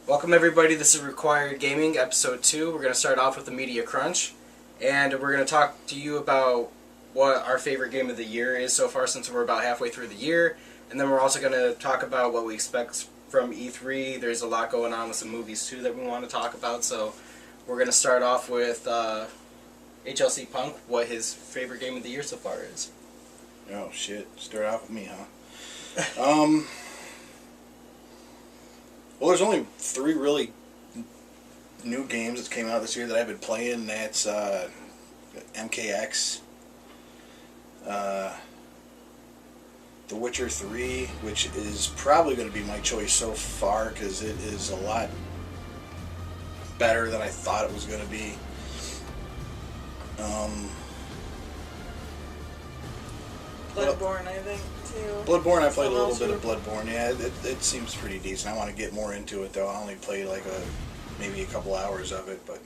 Welcome everybody, this is Required Gaming, episode 2. We're going to start off with the Media Crunch, and we're going to talk to you about what our favorite game of the year is so far since we're about halfway through the year, and then we're also going to talk about what we expect from E3. There's a lot going on with some movies too that we want to talk about, so we're going to start off with HLC Punk, what his favorite game of the year so far is. Oh shit, start off with me, huh? Well, there's only 3 really new games that came out this year that I've been playing. That's MKX, The Witcher 3, which is probably going to be my choice so far because it is a lot better than I thought it was going to be. Bloodborne, I think, too. Bloodborne, I played a little bit of Bloodborne. Yeah, it seems pretty decent. I want to get more into it, though. I only played like maybe a couple hours of it, but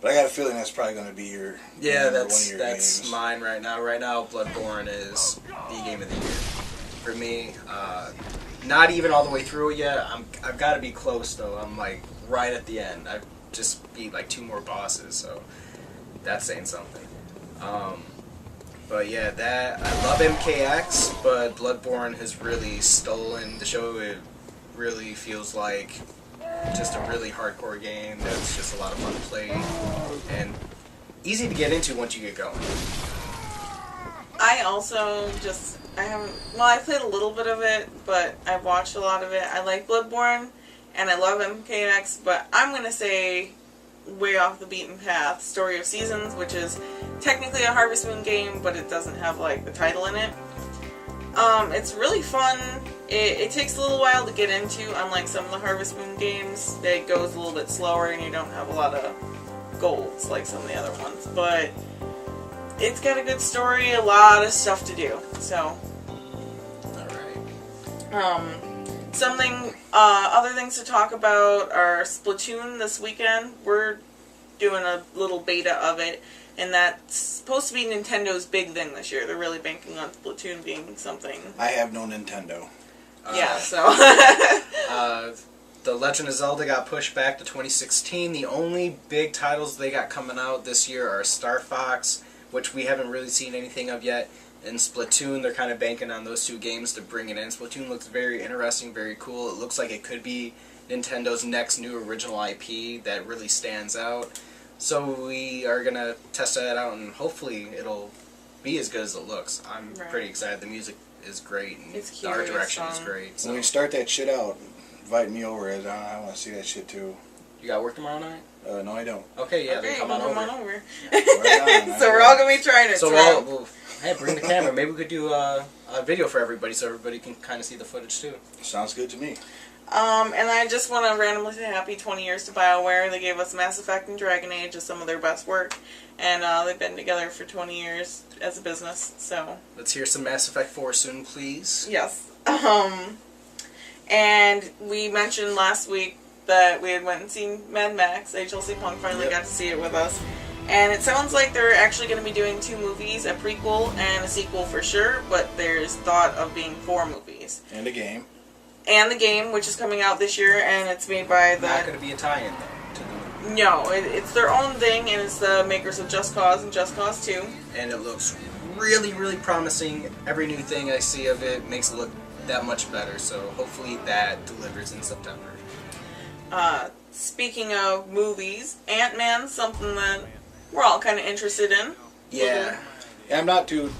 I got a feeling that's probably going to be your one of your that's games. mine right now. Right now, Bloodborne is the game of the year for me. Not even all the way through it yet. I've got to be close though. I'm like right at the end. I've just beat like 2 more bosses, so that's saying something. But yeah, I love MKX, but Bloodborne has really stolen the show. It really feels like just a really hardcore game that's just a lot of fun to play and easy to get into once you get going. I played a little bit of it, but I've watched a lot of it. I like Bloodborne, and I love MKX, but I'm going to say way off the beaten path, Story of Seasons, which is technically a Harvest Moon game, but it doesn't have like the title in it. It's really fun. It takes a little while to get into, unlike some of the Harvest Moon games. It goes a little bit slower and you don't have a lot of golds like some of the other ones, but it's got a good story, a lot of stuff to do, so. Alright. Other things to talk about are Splatoon this weekend. We're doing a little beta of it, and that's supposed to be Nintendo's big thing this year. They're really banking on Splatoon being something. I have no Nintendo. The Legend of Zelda got pushed back to 2016. The only big titles they got coming out this year are Star Fox, which we haven't really seen anything of yet, and Splatoon. They're kind of banking on those 2 games to bring it in. Splatoon looks very interesting, very cool. It looks like it could be Nintendo's next new original IP that really stands out. So we are going to test that out, and hopefully it'll be as good as it looks. I'm pretty excited. The music is great, and the art direction is great. So. When we start that shit out, invite me over. I want to see that shit too. You got work tomorrow night? No, I don't. Okay, yeah, then come on over. Right on, So we're all going to be trying it. So hey, bring the camera. Maybe we could do a video for everybody so everybody can kind of see the footage too. Sounds good to me. And I just want to randomly say happy 20 years to BioWare. They gave us Mass Effect and Dragon Age as some of their best work, and they've been together for 20 years as a business, so. Let's hear some Mass Effect 4 soon, please. Yes. And we mentioned last week that we had went and seen Mad Max. HLC Punk finally got to see it with us. And it sounds like they're actually going to be doing 2 movies, a prequel and a sequel for sure, but there's thought of being 4 movies. And a game. And the game, which is coming out this year, and it's made by the... Not going to be a tie-in, though, to the movie. No, it's their own thing, and it's the makers of Just Cause and Just Cause 2. And it looks really, really promising. Every new thing I see of it makes it look that much better, so hopefully that delivers in September. Speaking of movies, Ant-Man's something that we're all kind of interested in. Yeah. I'm not too,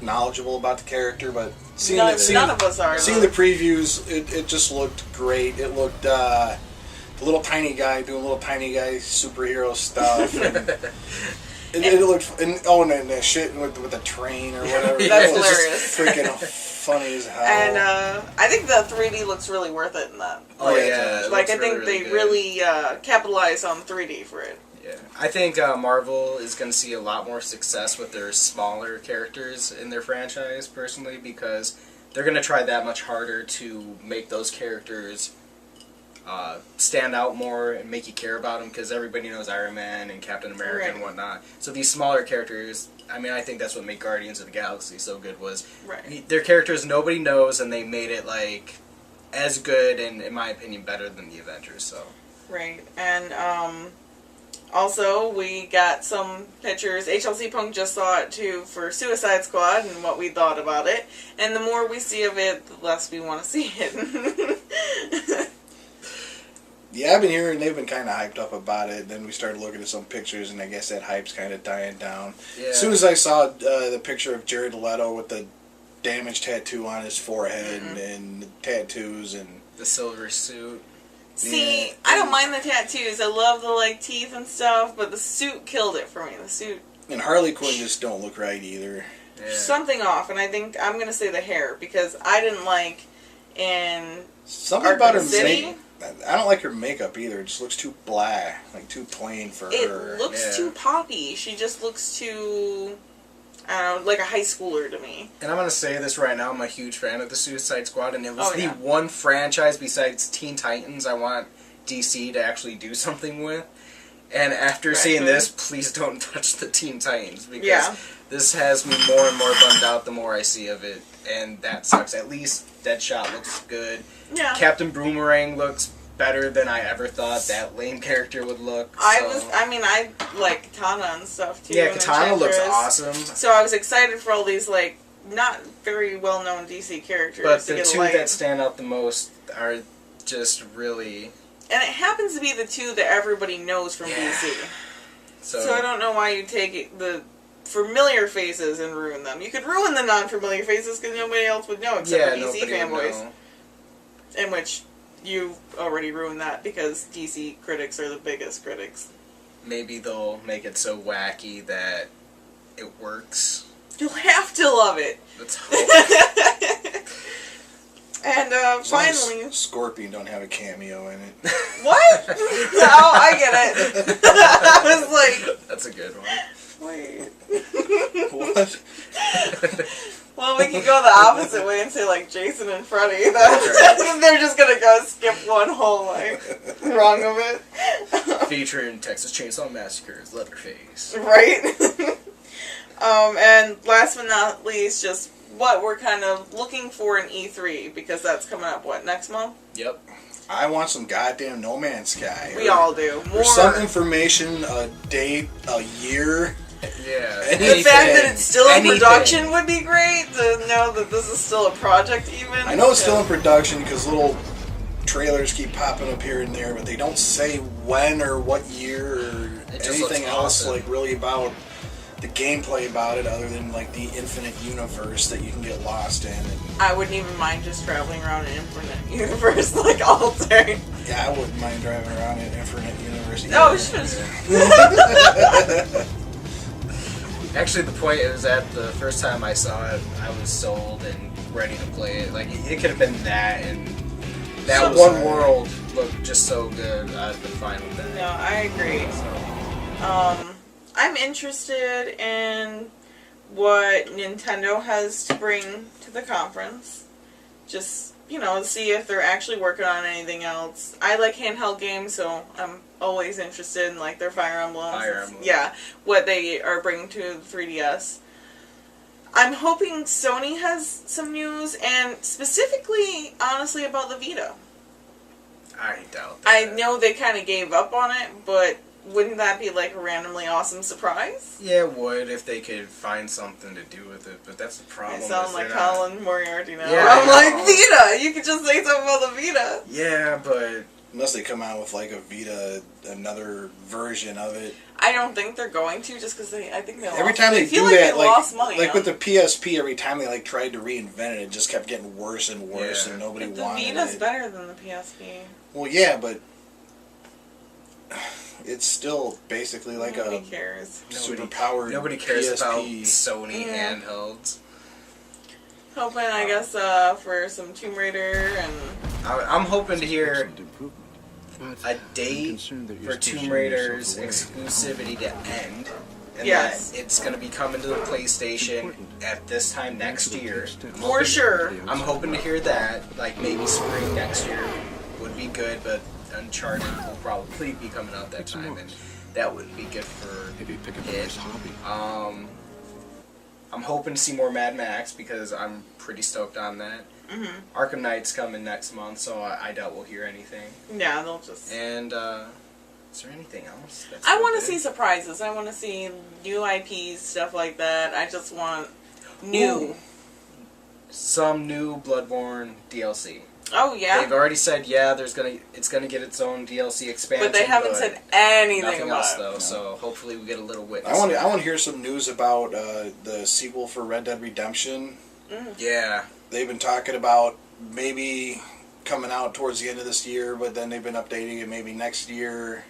knowledgeable about the character, but None of us are. Seeing the previews, it just looked great. It looked, the little tiny guy doing little tiny guy superhero stuff. And it looked, and that shit with the train or whatever. That's it was hilarious. Just freaking funny as hell. And I think the 3D looks really worth it in that. Oh, yeah. I think they really capitalize on 3D for it. Yeah. I think Marvel is going to see a lot more success with their smaller characters in their franchise, personally, because they're going to try that much harder to make those characters stand out more and make you care about them, because everybody knows Iron Man and Captain America and whatnot. So these smaller characters, I mean, I think that's what made Guardians of the Galaxy so good, was they're characters nobody knows, and they made it like as good and, in my opinion, better than the Avengers. So Right, and also we got some pictures. HLC Punk just saw it too for Suicide Squad and what we thought about it. And the more we see of it, the less we want to see it. Yeah, I've been hearing they've been kind of hyped up about it. Then we started looking at some pictures, and I guess that hype's kind of dying down. yeah, As soon as I saw the picture of Jared Leto with the damage tattoo on his forehead and the tattoos and the silver suit. See, Yeah. I don't mind the tattoos. I love the like teeth and stuff, but the suit killed it for me. The suit, and Harley Quinn just don't look right either. Yeah. something off, and I think I'm gonna say the hair because I didn't like in Something about her Arkham City. makeup. I don't like her makeup either. It just looks too blah, like too plain for It her. looks Yeah. too poppy. She just looks too, I don't know, like a high schooler to me. And I'm going to say this right now, I'm a huge fan of the Suicide Squad, and it was Oh, the yeah. one franchise besides Teen Titans I want DC to actually do something with. And after seeing Actually. this, please don't touch the Teen Titans, because Yeah. this has me more and more bummed out the more I see of it, and that sucks. At least Deadshot looks good. Yeah. Captain Boomerang looks better than I ever thought that lame character would look. I like Katana and stuff too. Yeah, and Katana looks Enchantress. awesome. So I was excited for all these like not very well known DC characters But to the get a two light. that stand out the most are just really... And it happens to be the two that everybody knows from Yeah. DC. So, So I don't know why you take the familiar faces and ruin them. You could ruin the non-familiar faces because nobody else would know except for DC nobody would fanboys. know. In which you've already ruined that because DC critics are the biggest critics. Maybe they'll make it so wacky that it works. You'll have to love it. Let's hope. And As long as finally, Scorpion don't have a cameo in it. what? Oh, I get it. I was like, That's a good one. wait. What? Well, we could go the opposite way and say like Jason and Freddy. They're just gonna go skip one whole like wrong of it. Featuring Texas Chainsaw Massacre's Leatherface. Right? And last but not least, just what we're kind of looking for in E3, because that's coming up, what, next month? Yep. I want some goddamn No Man's Sky. We all do. Or More. some information, a date, a year. Yeah. The The fact that it's still in Anything. production would be great, to know that this is still a project even. I know it's still in production because little trailers keep popping up here and there, but they don't say when or what year or It just anything looks else awesome. like really about the gameplay about it, other than like the infinite universe that you can get lost in. And, I wouldn't even mind just traveling around an infinite universe like all day. yeah, I wouldn't mind driving around in infinite universe. either. Oh, shit. Actually, the point is that the first time I saw it, I was sold and ready to play it. Like, it could have been that, and that So one sorry. world looked just so good. I'd been fine with that. No, I agree. I'm interested in what Nintendo has to bring to the conference. Just, see if they're actually working on anything else. I like handheld games, so I'm always interested in, like, their Fire Emblems. Fire Emblem. Yeah, what they are bringing to the 3DS. I'm hoping Sony has some news, and specifically, honestly, about the Vita. I doubt that. I know they kind of gave up on it, but wouldn't that be like a randomly awesome surprise? Yeah, it would if they could find something to do with it, but that's the problem. I sound is like they're not- Colin Moriarty now. Yeah, I'm I know. like, Vita! You could just say something about the Vita. Yeah, but Unless they come out with like a Vita, another version of it. I don't think they're going to, just because I think they lost. Every time they feel do like that, they lost money. like with the PSP, every time they like tried to reinvent it, it just kept getting worse and worse, Yeah. and nobody But the wanted Vita's it. better than the PSP. Well, yeah, but it's still basically like Nobody a cares. super powered. nobody cares about PSP. Sony Yeah. handhelds. Hoping, I guess, for some Tomb Raider and... I'm hoping to hear a date for Tomb Raider's exclusivity to end. And Yes. that it's going to be coming to the PlayStation at this time next year. For sure. I'm hoping to hear that. Like, maybe spring next year would be good, but Uncharted will probably be coming out that time, and that would be good for it. I'm hoping to see more Mad Max, because I'm pretty stoked on that. Arkham Knight's coming next month, so I doubt we'll hear anything. Yeah, they'll just. And is there anything else? That's I so want to big? see surprises. I want to see new IPs, stuff like that. I just want new. Ooh. Some new Bloodborne DLC. Oh yeah. They've already said it's gonna get its own DLC expansion, But they haven't said anything nothing about else it. though. No. So hopefully we get a little witness. I want to hear some news about the sequel for Red Dead Redemption. Yeah, They've been talking about maybe coming out towards the end of this year, but then they've been updating it maybe next year.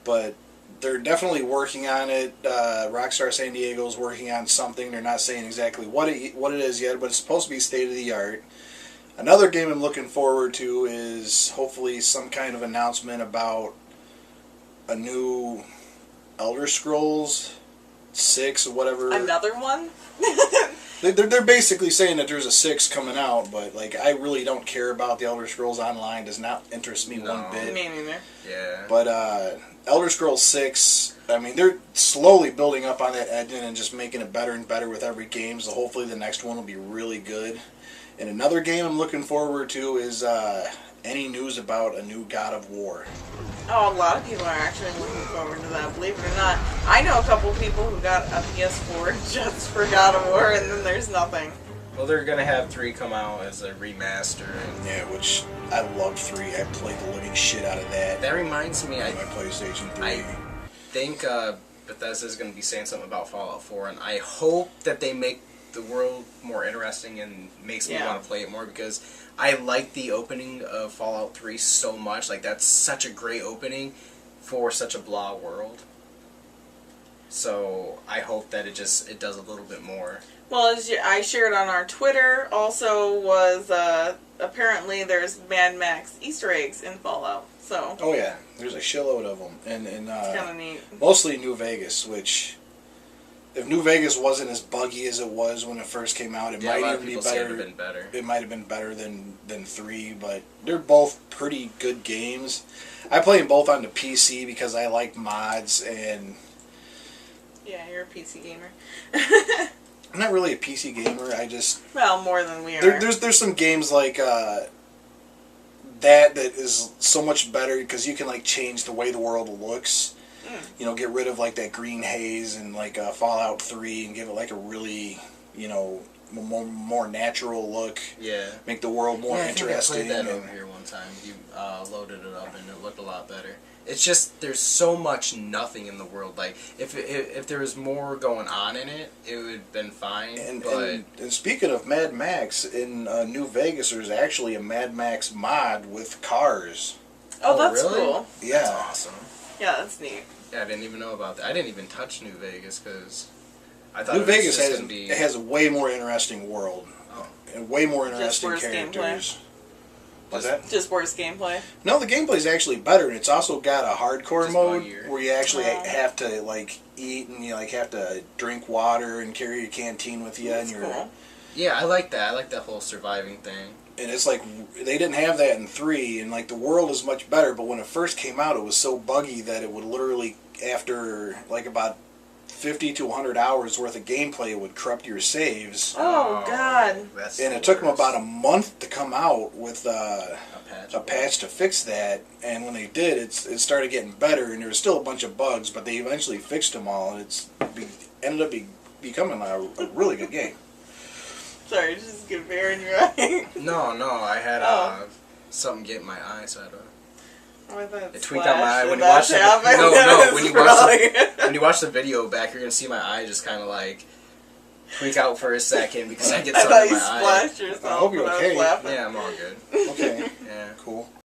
But they're definitely working on it. Rockstar San Diego's working on something. They're not saying exactly what it is yet, but it's supposed to be state of the art. Another game I'm looking forward to is hopefully some kind of announcement about a new Elder Scrolls 6 or whatever. Another one? They're basically saying that there's a 6 coming out, but like I really don't care about the Elder Scrolls Online. Does not interest me one bit. Me neither. yeah. But Elder Scrolls 6, I mean, they're slowly building up on that engine and just making it better and better with every game. So hopefully the next one will be really good. And another game I'm looking forward to is any news about a new God of War. Oh, a lot of people are actually looking forward to that, believe it or not. I know a couple people who got a PS4 just for God of War, and then there's nothing. Well, they're gonna have 3 come out as a remaster, and Yeah, which I loved 3. I played the living shit out of that that reminds me. on my PlayStation 3. I think Bethesda's gonna be saying something about Fallout 4, and I hope that they make the world more interesting and makes me Yeah. want to play it more, because I like the opening of Fallout 3 so much. Like, that's such a great opening for such a blah world. So I hope that it does a little bit more. Well, as I shared on our Twitter, also was apparently there's Mad Max Easter eggs in Fallout, so Oh yeah, there's a shitload of them, and it's kind of neat. mostly New Vegas, which if New Vegas wasn't as buggy as it was when it first came out, it Yeah, a lot might of even be people say it would better. have been better. It might have been better than 3, but they're both pretty good games. I play them both on the PC because I like mods, and Yeah, you're a PC gamer. I'm not really a PC gamer. I just Well, more than we are. there's some games like that is so much better because you can like change the way the world looks. You know, get rid of like that green haze and like Fallout 3 and give it like a really, you know, more natural look. Yeah. Make the world more Yeah, I think interesting. I played that and- over here one time. You loaded it up and it looked a lot better. It's just there's so much nothing in the world. Like if there was more going on in it, it would have been fine. And speaking of Mad Max, in New Vegas, there's actually a Mad Max mod with cars. oh, Oh, that's really? cool. Yeah. That's awesome. Yeah, that's neat. Yeah, I didn't even know about that. I didn't even touch New Vegas because I thought New it was Vegas just has gonna be. it has a way more interesting world Oh. and way more Just interesting worse characters. What's that? Just worse gameplay. No, the gameplay's actually better, and it's also got a hardcore Just mode buggier. where you actually Oh. have to like eat and you like have to drink water and carry your canteen with you, That's and you're cool. Yeah, I like that. I like that whole surviving thing. and it's like they didn't have that in 3, and like the world is much better. But when it first came out, it was so buggy that it would literally after like about 50 to 100 hours worth of gameplay, it would corrupt your saves. Oh, God. That's And the it took them worst. about a month to come out with a patch. a patch to fix that. And when they did, it started getting better. And there was still a bunch of bugs, but they eventually fixed them all, and ended up becoming a really good game. Sorry, just get a bear in your eye. No, I had Oh. something get in my eye, so I had to. Oh, I thought It tweaked out my eye splashed when and you watch that's the happened. no, when you watch Probably- when you watch the video back, you're gonna see my eye just kind of like tweak out for a second because I get I something thought in you my eye. splashed yourself. I hope you're when okay. was laughing. Yeah, I'm all good.